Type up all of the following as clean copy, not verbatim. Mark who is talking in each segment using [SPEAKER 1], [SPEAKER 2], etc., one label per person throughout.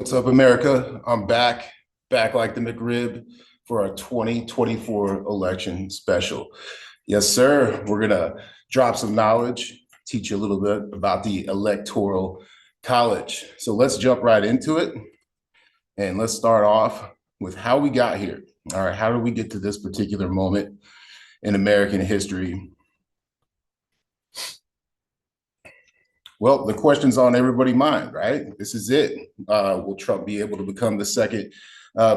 [SPEAKER 1] What's up, America? I'm back like the McRib for our 2024 election special. Yes, sir. We're gonna drop some knowledge, teach you a little bit about the Electoral College. So let's jump right into it, and let's start off with how we got here. All right, how did we get to this particular moment in American history? Well, the question's on everybody's mind, right? This is it. Will Trump be able to become the second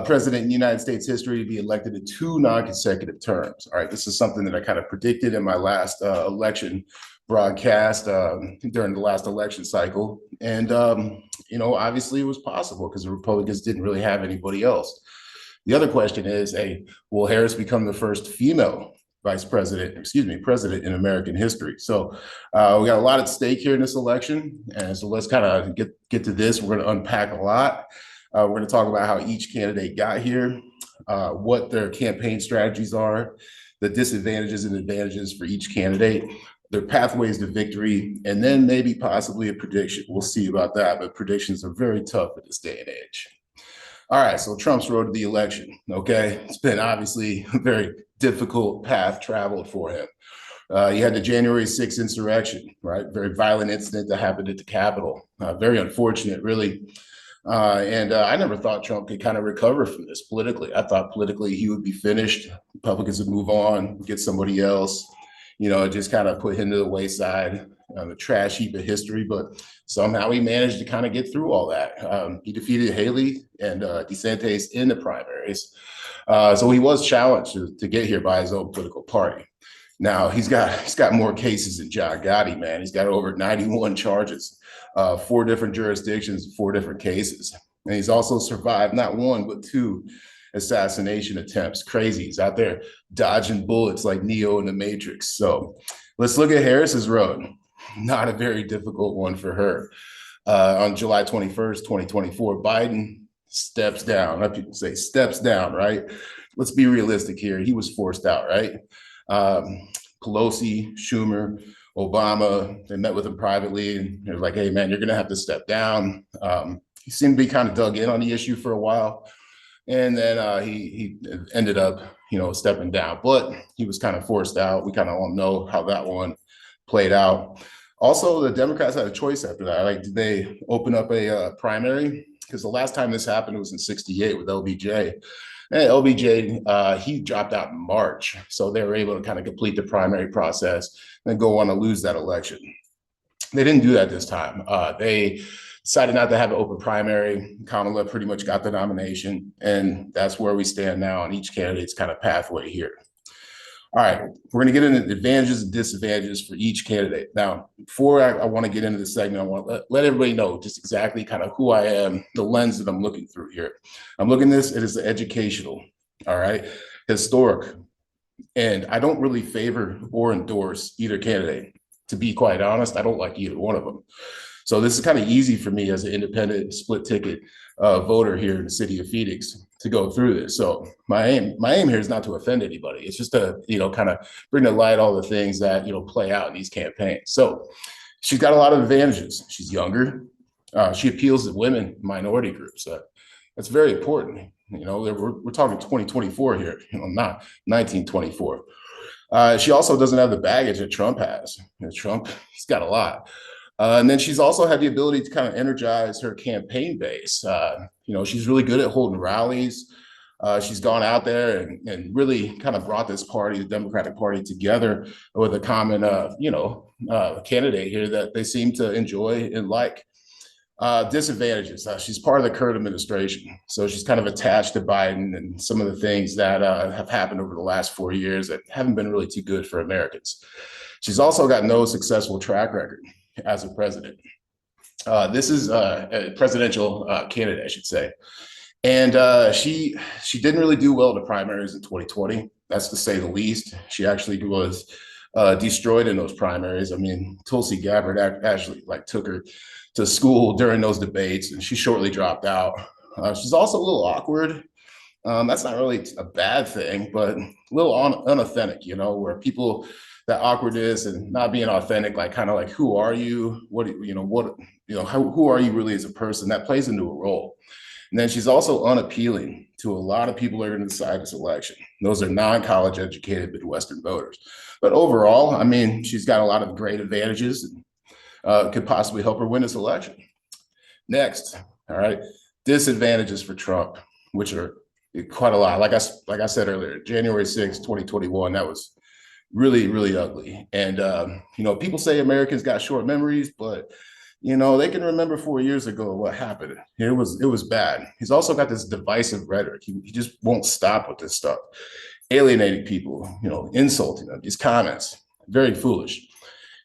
[SPEAKER 1] president in United States history to be elected in two non-consecutive terms? All right, this is something that I kind of predicted in my last election broadcast during the last election cycle. And, obviously it was possible because the Republicans didn't really have anybody else. The other question is, hey, will Harris become the first female president in American history? So we got a lot at stake here in this election. And so let's kind of get to this. We're going to unpack a lot. We're going to talk about how each candidate got here, what their campaign strategies are, the disadvantages and advantages for each candidate, their pathways to victory, and then maybe possibly a prediction. We'll see about that, but predictions are very tough in this day and age. All right, so Trump's road to the election, okay? It's been obviously a very difficult path traveled for him. You had the January 6th insurrection, right? Very violent incident that happened at the Capitol. Very unfortunate, really. And I never thought Trump could kind of recover from this politically. I thought politically he would be finished. Republicans would move on, get somebody else, just kind of put him to the wayside, the trash heap of history. But somehow he managed to kind of get through all that. He defeated Haley and DeSantis in the primaries. So he was challenged to get here by his own political party. Now he's got more cases than John Gotti, man. He's got over 91 charges, 4 different jurisdictions, 4 different cases. And he's also survived not one, but 2 assassination attempts. Crazy. He's out there dodging bullets like Neo in the Matrix. So let's look at Harris's road. Not a very difficult one for her. On July 21st, 2024, Biden steps down. I people say steps down, right? Let's be realistic here. He was forced out, right? Pelosi, Schumer, Obama, they met with him privately and they're like, hey, man, you're going to have to step down. He seemed to be kind of dug in on the issue for a while. And then he ended up, stepping down, but he was kind of forced out. We kind of all know how that one played out. Also, the Democrats had a choice after that. Like, did they open up a primary? Because the last time this happened was in '68 with LBJ. And LBJ, he dropped out in March. So they were able to kind of complete the primary process and go on to lose that election. They didn't do that this time. They decided not to have an open primary. Kamala pretty much got the nomination. And that's where we stand now on each candidate's kind of pathway here. All right, we're going to get into the advantages and disadvantages for each candidate. Now, before I want to get into the segment, I want to let everybody know just exactly kind of who I am, the lens that I'm looking through here. I'm looking at this, it is educational, all right, historic. And I don't really favor or endorse either candidate. To be quite honest, I don't like either one of them. So this is kind of easy for me as an independent split ticket voter here in the city of Phoenix to go through this. So my aim here is not to offend anybody. It's just to, kind of bring to light all the things that, play out in these campaigns. So she's got a lot of advantages. She's younger. She appeals to women, minority groups. That's very important. We're talking 2024 here, not 1924. She also doesn't have the baggage that Trump has. Trump, he's got a lot. And then she's also had the ability to kind of energize her campaign base. She's really good at holding rallies. She's gone out there and really kind of brought this party, the Democratic Party, together with a common, candidate here that they seem to enjoy and like. Disadvantages. She's part of the current administration. So she's kind of attached to Biden and some of the things that have happened over the last 4 years that haven't been really too good for Americans. She's also got no successful track record as a president. This is a presidential candidate, I should say. And she didn't really do well in the primaries in 2020. That's to say the least. She actually was destroyed in those primaries. I mean, Tulsi Gabbard actually took her to school during those debates, and she shortly dropped out. She's also a little awkward. That's not really a bad thing, but a little unauthentic, where people that awkwardness and not being authentic, like kind of like, who are you? Who are you really as a person? That plays into a role. And then she's also unappealing to a lot of people that are going to decide this election. Those are non-college educated Midwestern voters. But overall, I mean, she's got a lot of great advantages and could possibly help her win this election. Next, all right, disadvantages for Trump, which are quite a lot. Like I said earlier, January 6, 2021, that was really, really ugly. And, people say Americans got short memories, but, they can remember 4 years ago what happened. It was bad. He's also got this divisive rhetoric. He just won't stop with this stuff, alienating people, insulting them, these comments, very foolish.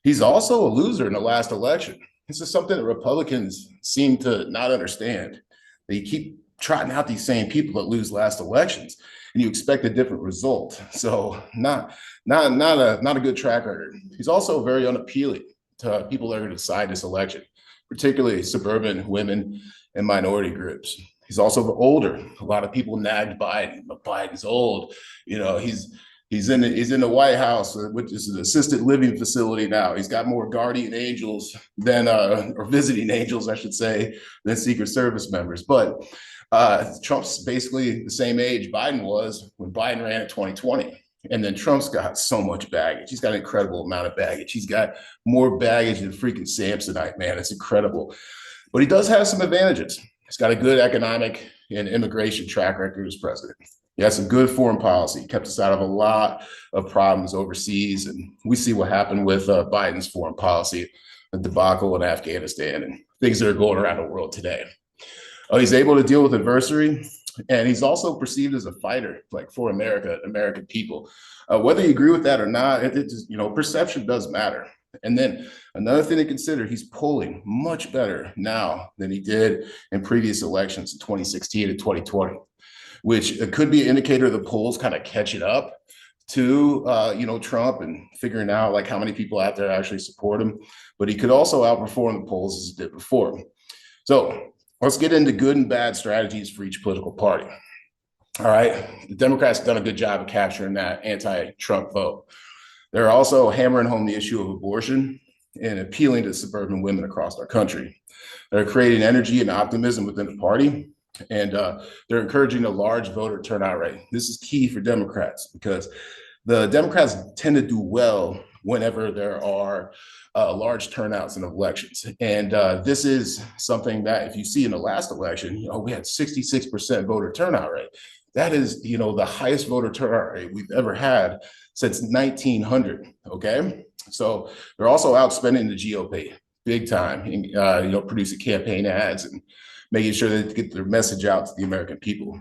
[SPEAKER 1] He's also a loser in the last election. This is something that Republicans seem to not understand. They keep trotting out these same people that lose last elections, and you expect a different result. So not a good track record. He's also very unappealing to people that are going to decide this election, particularly suburban women and minority groups. He's also older. A lot of people nagged Biden, but Biden's old. He's in the White House, which is an assisted living facility now. He's got more guardian angels than or visiting angels, I should say, than Secret Service members. But Trump's basically the same age Biden was when Biden ran in 2020. And then Trump's got so much baggage. He's got an incredible amount of baggage. He's got more baggage than freaking Samsonite, man. It's incredible. But he does have some advantages. He's got a good economic and immigration track record as president. He has some good foreign policy. He kept us out of a lot of problems overseas. And we see what happened with Biden's foreign policy, the debacle in Afghanistan, and things that are going around the world today. He's able to deal with adversity. And he's also perceived as a fighter, like for America, American people. Whether you agree with that or not, perception does matter. And then another thing to consider, he's polling much better now than he did in previous elections in 2016 and 2020, which could be an indicator the polls kind of catching up to, Trump and figuring out like how many people out there actually support him. But he could also outperform the polls as he did before. So let's get into good and bad strategies for each political party. All right. The Democrats have done a good job of capturing that anti-Trump vote. They're also hammering home the issue of abortion and appealing to suburban women across our country. They're creating energy and optimism within the party, and they're encouraging a large voter turnout rate. This is key for Democrats because the Democrats tend to do well whenever there are large turnouts in elections. And this is something that if you see in the last election, we had 66% voter turnout rate. That is, the highest voter turnout rate we've ever had since 1900, okay? So they're also outspending the GOP big time, producing campaign ads and making sure they get their message out to the American people.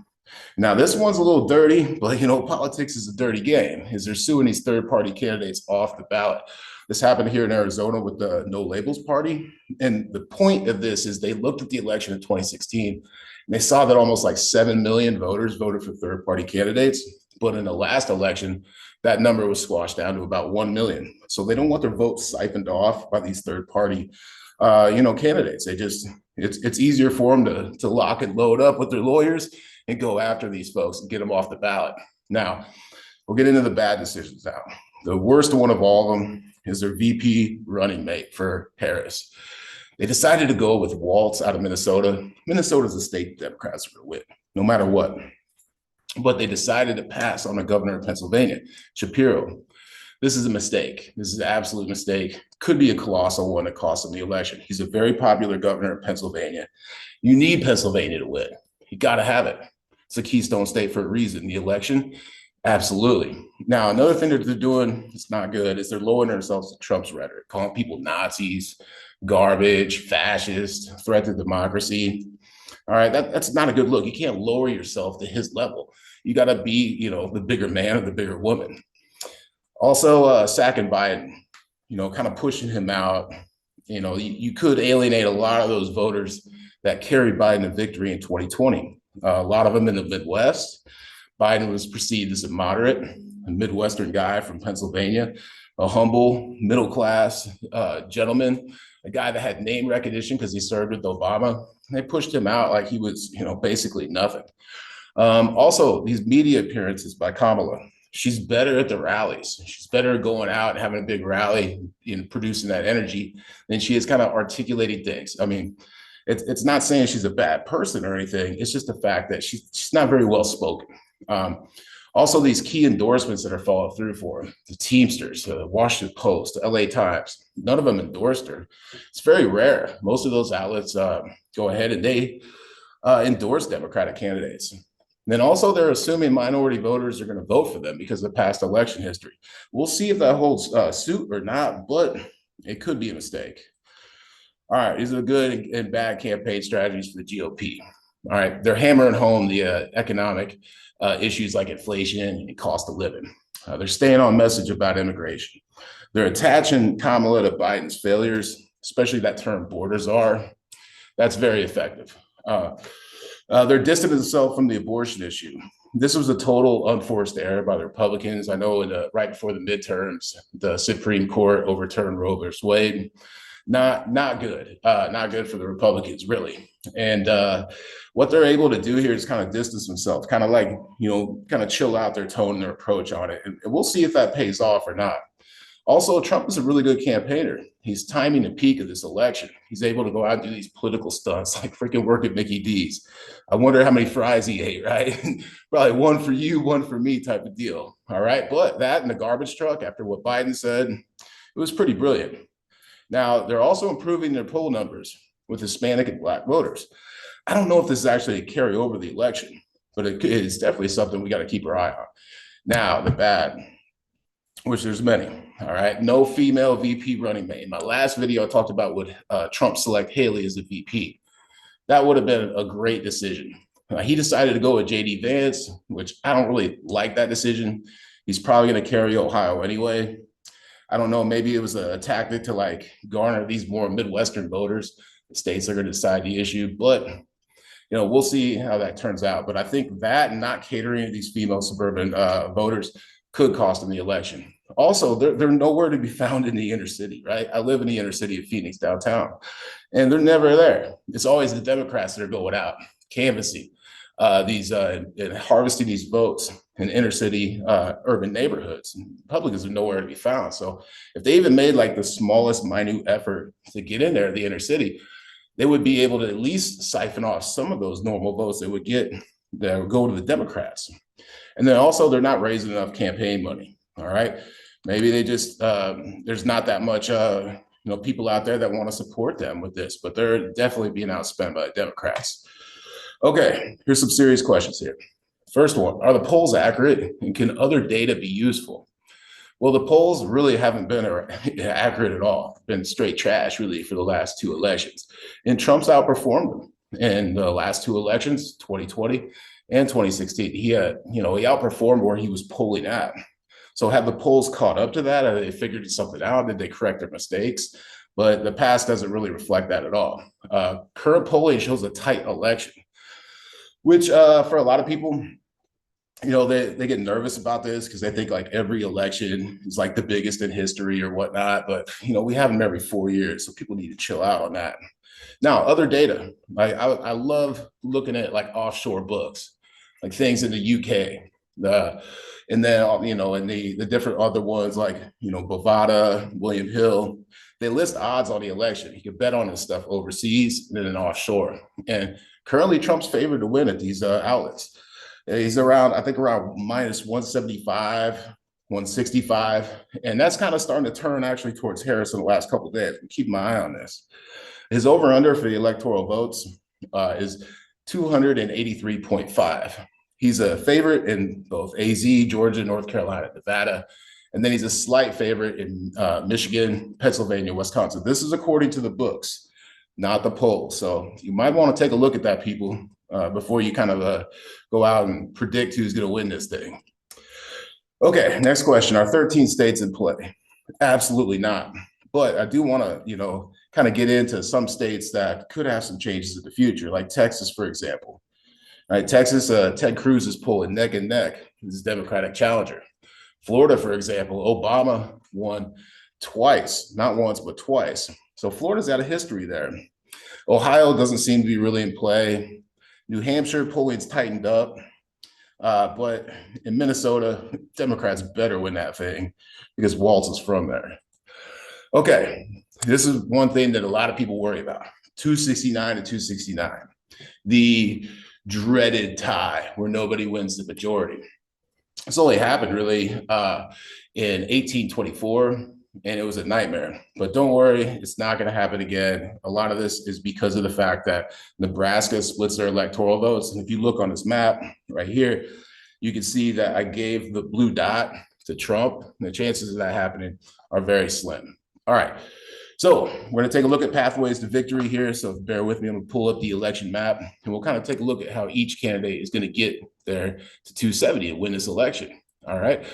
[SPEAKER 1] Now, this one's a little dirty, but, politics is a dirty game, is they're suing these third-party candidates off the ballot. This happened here in Arizona with the No Labels Party. And the point of this is they looked at the election in 2016, and they saw that almost like 7 million voters voted for third-party candidates. But in the last election, that number was squashed down to about 1 million. So they don't want their votes siphoned off by these third-party, candidates. It's easier for them to lock and load up with their lawyers and go after these folks and get them off the ballot. Now, we'll get into the bad decisions now. The worst one of all of them is their VP running mate for Harris. They decided to go with Waltz out of Minnesota. Minnesota's a state Democrats are going to win, no matter what. But they decided to pass on the governor of Pennsylvania, Shapiro. This is a mistake. This is an absolute mistake. Could be a colossal one that cost him the election. He's a very popular governor of Pennsylvania. You need Pennsylvania to win. You got to have it. It's a keystone state for a reason. The election, absolutely. Now, another thing that they're doing that's not good is they're lowering themselves to Trump's rhetoric, calling people Nazis, garbage, fascist, threat to democracy. All right, that's not a good look. You can't lower yourself to his level. You got to be, the bigger man or the bigger woman. Also, sacking Biden, kind of pushing him out. You could alienate a lot of those voters that carried Biden to victory in 2020. A lot of them in the Midwest. Biden was perceived as a moderate, a Midwestern guy from Pennsylvania, a humble, middle-class gentleman, a guy that had name recognition because he served with Obama. They pushed him out like he was, basically nothing. Also, these media appearances by Kamala. She's better at the rallies. She's better at going out and having a big rally and producing that energy than she is kind of articulating things. I mean, it's not saying she's a bad person or anything. It's just the fact that she's not very well spoken. Also, these key endorsements that are followed through for her, the Teamsters, the Washington Post, the LA Times, none of them endorsed her. It's very rare. Most of those outlets go ahead and they endorse Democratic candidates. And then also they're assuming minority voters are going to vote for them because of past election history. We'll see if that holds suit or not, but it could be a mistake. All right, these are good and bad campaign strategies for the GOP. All right, they're hammering home the economic issues like inflation and cost of living. They're staying on message about immigration. They're attaching Kamala to Biden's failures, especially that term borders are. That's very effective. They're distancing themselves from the abortion issue. This was a total unforced error by the Republicans. I know right before the midterms, the Supreme Court overturned Roe versus Wade. Not good. Not good for the Republicans, really. And what they're able to do here is kind of distance themselves, kind of like, kind of chill out their tone and their approach on it. And we'll see if that pays off or not. Also, Trump is a really good campaigner. He's timing the peak of this election. He's able to go out and do these political stunts, like freaking work at Mickey D's. I wonder how many fries he ate, right? Probably one for you, one for me type of deal. All right. But that and the garbage truck, after what Biden said, it was pretty brilliant. Now, they're also improving their poll numbers with Hispanic and Black voters. I don't know if this is actually a carryover of the election, but it is definitely something we got to keep our eye on. Now, the bad, which there's many. All right. No female VP running mate. In my last video, I talked about would Trump select Haley as the VP. That would have been a great decision. He decided to go with JD Vance, which I don't really like that decision. He's probably going to carry Ohio anyway. I don't know. Maybe it was a tactic to like garner these more Midwestern voters. The states are going to decide the issue, but we'll see how that turns out. But I think that and not catering to these female suburban voters could cost them the election. Also, they're nowhere to be found in the inner city, right? I live in the inner city of Phoenix downtown, and they're never there. It's always the Democrats that are going out, canvassing and harvesting these votes in inner city urban neighborhoods. Republicans are nowhere to be found. So if they even made like the smallest minute effort to get in there, the inner city, they would be able to at least siphon off some of those normal votes they would get that would go to the Democrats. And then also they're not raising enough campaign money. All right. Maybe they just, there's not that much, people out there that want to support them with this, but they're definitely being outspent by the Democrats. Okay, here's some serious questions here. First one, are the polls accurate and can other data be useful? Well, the polls really haven't been accurate at all. Been straight trash really for the last two elections. And Trump's outperformed them in the last two elections, 2020 and 2016. He outperformed where he was polling at. So have the polls caught up to that? Have they figured something out? Did they correct their mistakes? But the past doesn't really reflect that at all. Current polling shows a tight election, which for a lot of people, they get nervous about this because they think like every election is like the biggest in history or whatnot. But, we have them every 4 years. So people need to chill out on that. Now, other data, I love looking at like offshore books, like things in the UK, and then, and the different other ones like, Bovada, William Hill, they list odds on the election. You can bet on this stuff overseas and then offshore. And currently Trump's favored to win at these outlets. He's around minus 175, 165. And that's kind of starting to turn actually towards Harris in the last couple of days. Keep my eye on this. His over under for the electoral votes is 283.5. He's a favorite in both AZ, Georgia, North Carolina, Nevada, and then he's a slight favorite in Michigan, Pennsylvania, Wisconsin. This is according to the books, not the polls. So you might want to take a look at that, people, before you kind of go out and predict who's going to win this thing. Okay, next question. Are 13 states in play? Absolutely not. But I do want to, kind of get into some states that could have some changes in the future, like Texas, for example. All right, Texas, Ted Cruz is pulling neck and neck. He's a Democratic challenger. Florida, for example, Obama won twice, not once, but twice. So Florida's got a history there. Ohio doesn't seem to be really in play. New Hampshire polling's tightened up. But in Minnesota, Democrats better win that thing because Walz is from there. Okay, this is one thing that a lot of people worry about. 269 to 269, the dreaded tie where nobody wins the majority. It's only happened really in 1824, and it was a nightmare. But don't worry, it's not going to happen again. A lot of this is because of the fact that Nebraska splits their electoral votes. And if you look on this map right here, you can see that I gave the blue dot to Trump. The chances of that happening are very slim. All right. So we're going to take a look at pathways to victory here. So bear with me. I'm going to pull up the election map, and we'll kind of take a look at how each candidate is going to get there to 270 and win this election. All right.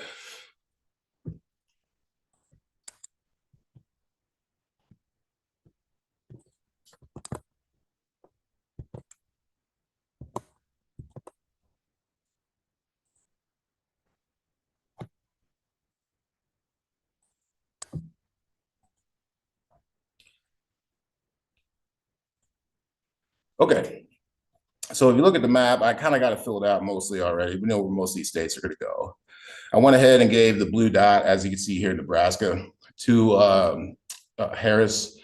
[SPEAKER 1] Okay. So if you look at the map, I kind of got it filled out mostly already. We know where most of these states are going to go. I went ahead and gave the blue dot, as you can see here in Nebraska, to Harris.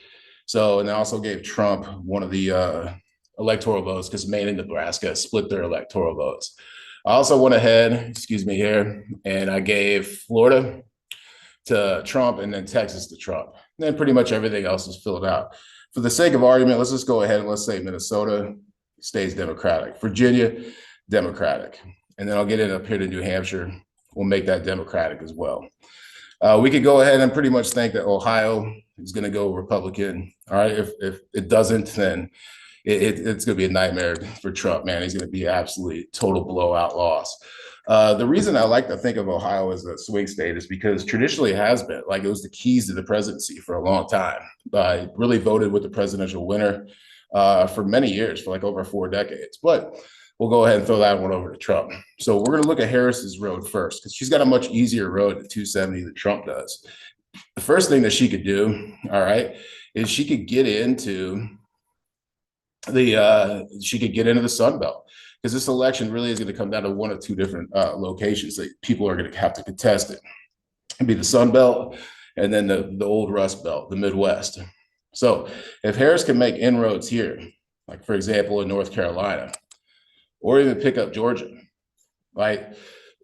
[SPEAKER 1] So, and I also gave Trump one of the electoral votes because Maine and Nebraska split their electoral votes. I also went ahead, excuse me here, and I gave Florida to Trump and then Texas to Trump. And then pretty much everything else is filled out. For the sake of argument, let's just go ahead and let's say Minnesota stays Democratic, Virginia, Democratic. And then I'll get it up here to New Hampshire. We'll make that Democratic as well. We could go ahead and pretty much think that Ohio is going to go Republican. All right. If it doesn't, then it's going to be a nightmare for Trump, man. He's going to be absolutely total blowout loss. The reason I like to think of Ohio as a swing state is because traditionally it has been like it was the keys to the presidency for a long time. I really voted with the presidential winner for many years, for like over 4 decades. But we'll go ahead and throw that one over to Trump. So we're going to look at Harris's road first because she's got a much easier road to 270 than Trump does. The first thing that she could do, all right, is she could get into the Sun Belt because this election really is going to come down to one of two different locations that people are going to have to contest it. It'd be the Sun Belt and then the old Rust Belt, the Midwest. So if Harris can make inroads here, like for example in North Carolina, or even pick up Georgia, right?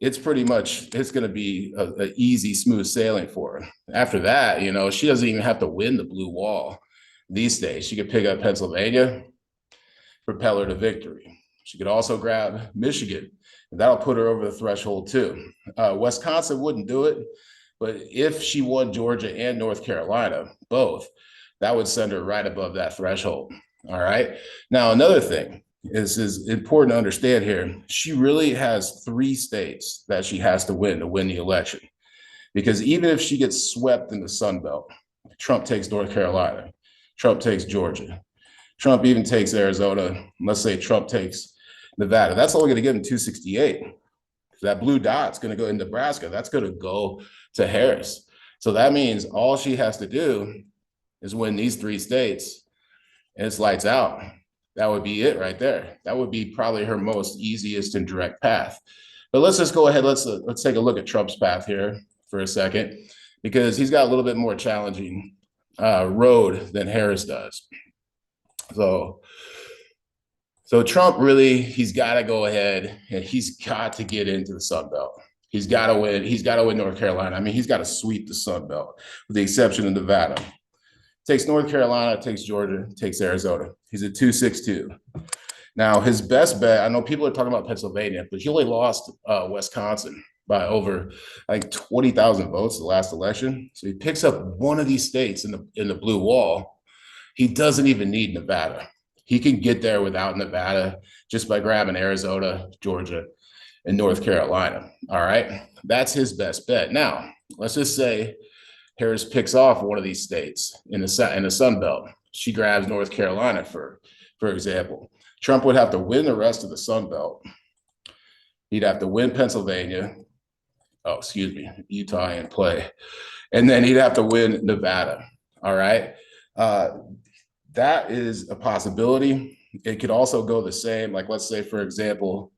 [SPEAKER 1] It's pretty much, it's going to be a easy, smooth sailing for her. After that, you know, she doesn't even have to win the blue wall these days. She could pick up Pennsylvania, propel her to victory. She could also grab Michigan, and that'll put her over the threshold too. Wisconsin wouldn't do it, but if she won Georgia and North Carolina, both, that would send her right above that threshold. All right. Now, another thing, is important to understand here. She really has 3 states that she has to win the election. Because even if she gets swept in the Sun Belt, Trump takes North Carolina, Trump takes Georgia, Trump even takes Arizona, let's say Trump takes Nevada, that's only going to give him 268. That blue dot's going to go in Nebraska. That's going to go to Harris. So that means all she has to do is win these 3 states and it's lights out. That would be it right there. That would be probably her most easiest and direct path. But let's just go ahead. Let's take a look at Trump's path here for a second, because he's got a little bit more challenging road than Harris does. So Trump really, he's got to go ahead and he's got to get into the Sun Belt. He's got to win. He's got to win North Carolina. I mean, he's got to sweep the Sun Belt with the exception of Nevada. Takes North Carolina, takes Georgia, takes Arizona. He's at 262. Now, his best bet, I know people are talking about Pennsylvania, but he only lost Wisconsin by over, I think, 20,000 votes the last election. So he picks up one of these states in the blue wall. He doesn't even need Nevada. He can get there without Nevada just by grabbing Arizona, Georgia, and North Carolina. All right. That's his best bet. Now, let's just say Harris picks off one of these states in the Sun Belt. She grabs North Carolina, for example. Trump would have to win the rest of the Sun Belt. He'd have to win Pennsylvania. Oh, excuse me, Utah in play. And then he'd have to win Nevada. All right. That is a possibility. It could also go the same. Like, let's say, for example,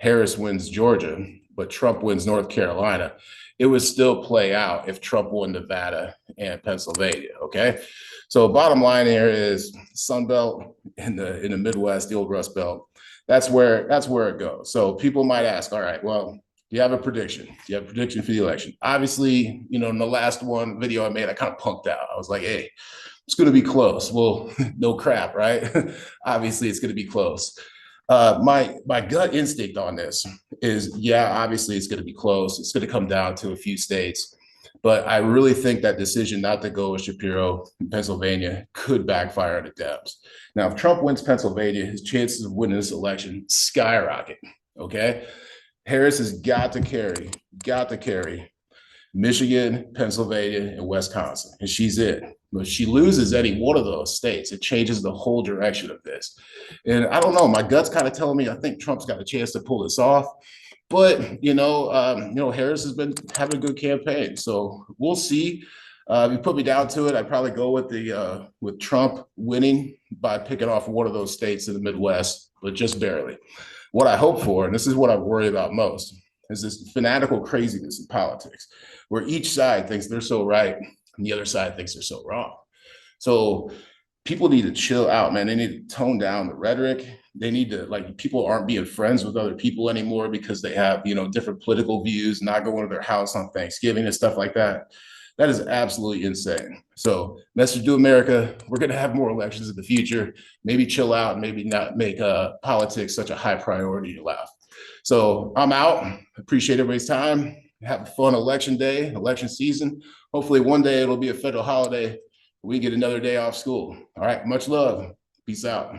[SPEAKER 1] Harris wins Georgia, but Trump wins North Carolina, it would still play out if Trump won Nevada and Pennsylvania. Okay. So bottom line here is Sun Belt in the Midwest, the old Rust Belt. That's where it goes. So people might ask, all right, well, do you have a prediction? Do you have a prediction for the election? Obviously, in the last one video I made, I kind of punked out. I was like, hey, it's going to be close. Well, no crap, right? Obviously, it's going to be close. My gut instinct on this is, yeah, obviously it's going to be close. It's going to come down to a few states. But I really think that decision not to go with Shapiro in Pennsylvania could backfire on the Dems. Now, if Trump wins Pennsylvania, his chances of winning this election skyrocket. Okay. Harris has got to carry Michigan, Pennsylvania, and Wisconsin, and she's it. But if she loses any one of those states, it changes the whole direction of this. And I don't know, my gut's kind of telling me I think Trump's got a chance to pull this off. But Harris has been having a good campaign, so we'll see. If you put me down to it, I'd probably go with Trump winning by picking off one of those states in the Midwest, but just barely. What I hope for, and this is what I worry about most, is this fanatical craziness in politics, where each side thinks they're so right and the other side thinks they're so wrong. So people need to chill out, man. They need to tone down the rhetoric. They need to, people aren't being friends with other people anymore because they have, different political views, not going to their house on Thanksgiving and stuff like that. That is absolutely insane. So message to America, we're going to have more elections in the future. Maybe chill out and maybe not make politics such a high priority in your life. So I'm out. Appreciate everybody's time. Have a fun election day, election season. Hopefully one day it'll be a federal holiday. We get another day off school. All right. Much love. Peace out.